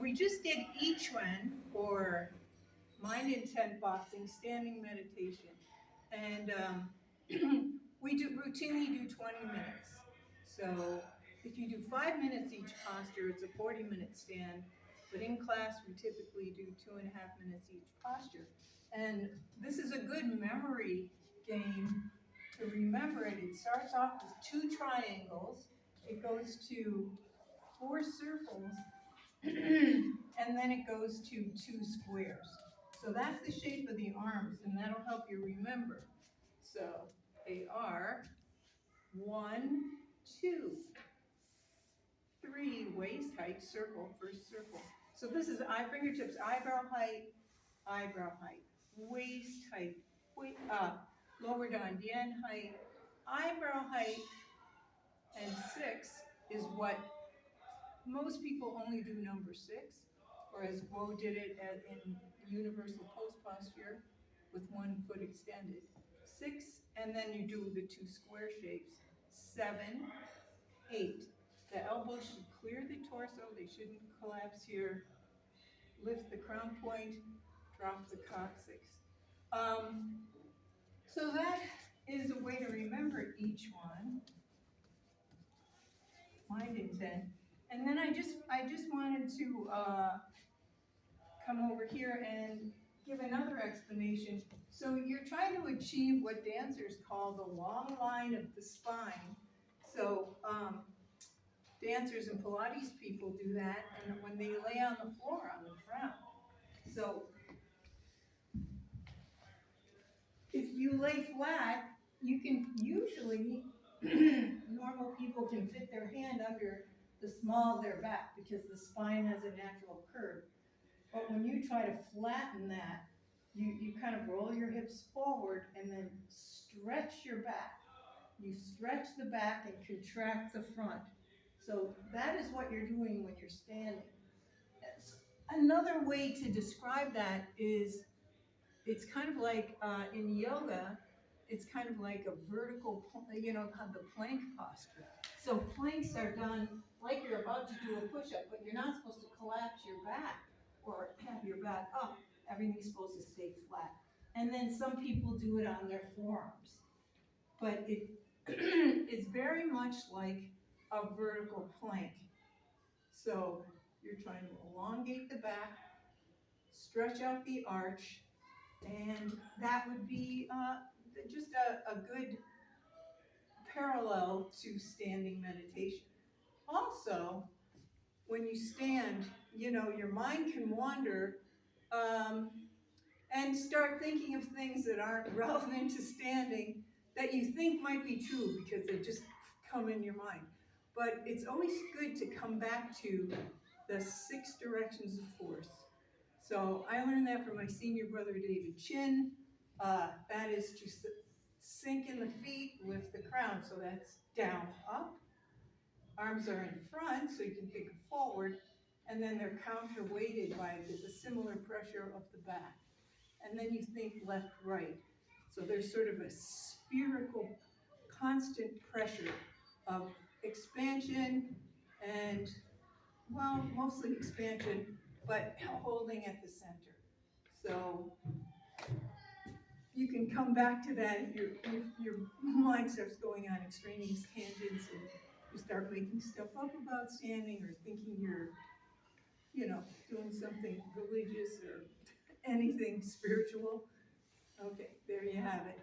we just did each one for mind intent boxing, standing meditation. And we do routinely do 20 minutes. So if you do 5 minutes each posture, it's a 40-minute stand. But in class, we typically do 2.5 minutes each posture. And this is a good memory game to remember it. It starts off with 2 triangles. It goes to 4 circles, and then it goes to 2 squares. So that's the shape of the arms, and that'll help you remember. So they are 1, 2, 3, waist height, circle, first circle. So this is eye fingertips, eyebrow height, waist height, lower dantian height, eyebrow height, and 6 is what most people only do number 6, whereas Guo did it in universal pose posture with 1 foot extended. 6, and then you do the 2 square shapes. 7, 8. The elbows should clear the torso, they shouldn't collapse here. Lift the crown point, drop the coccyx. So that is a way to remember each one. Mind intent. And then I just wanted to come over here and give another explanation. So you're trying to achieve what dancers call the long line of the spine. So dancers and Pilates people do that, and when they lay on the floor, on the ground. So if you lay flat, you can usually, normal people can fit their hand under the small of their back because the spine has a natural curve. But when you try to flatten that, you kind of roll your hips forward and then stretch your back. You stretch the back and contract the front. So that is what you're doing when you're standing. Another way to describe that is, it's kind of like in yoga, it's kind of like a vertical, the plank posture. So planks are done like you're about to do a push-up, but you're not supposed to collapse your back or have your back up. Everything's supposed to stay flat. And then some people do it on their forearms. But it is very much like a vertical plank. So you're trying to elongate the back, stretch out the arch, and that would be just a good parallel to standing meditation. Also, when you stand, your mind can wander and start thinking of things that aren't relevant to standing that you think might be true because they just come in your mind. But it's always good to come back to the 6 directions of force. So I learned that from my senior brother, David Chin. That is to sink in the feet, lift the crown. So that's down, up. Arms are in front, so you can kick forward. And then they're counterweighted by the similar pressure of the back. And then you think left, right. So there's sort of a spherical, constant pressure of expansion and, well, mostly expansion, but holding at the center. So you can come back to that if your mind starts going on extraneous tangents and you start making stuff up about standing or thinking you're, doing something religious or anything spiritual. Okay, there you have it.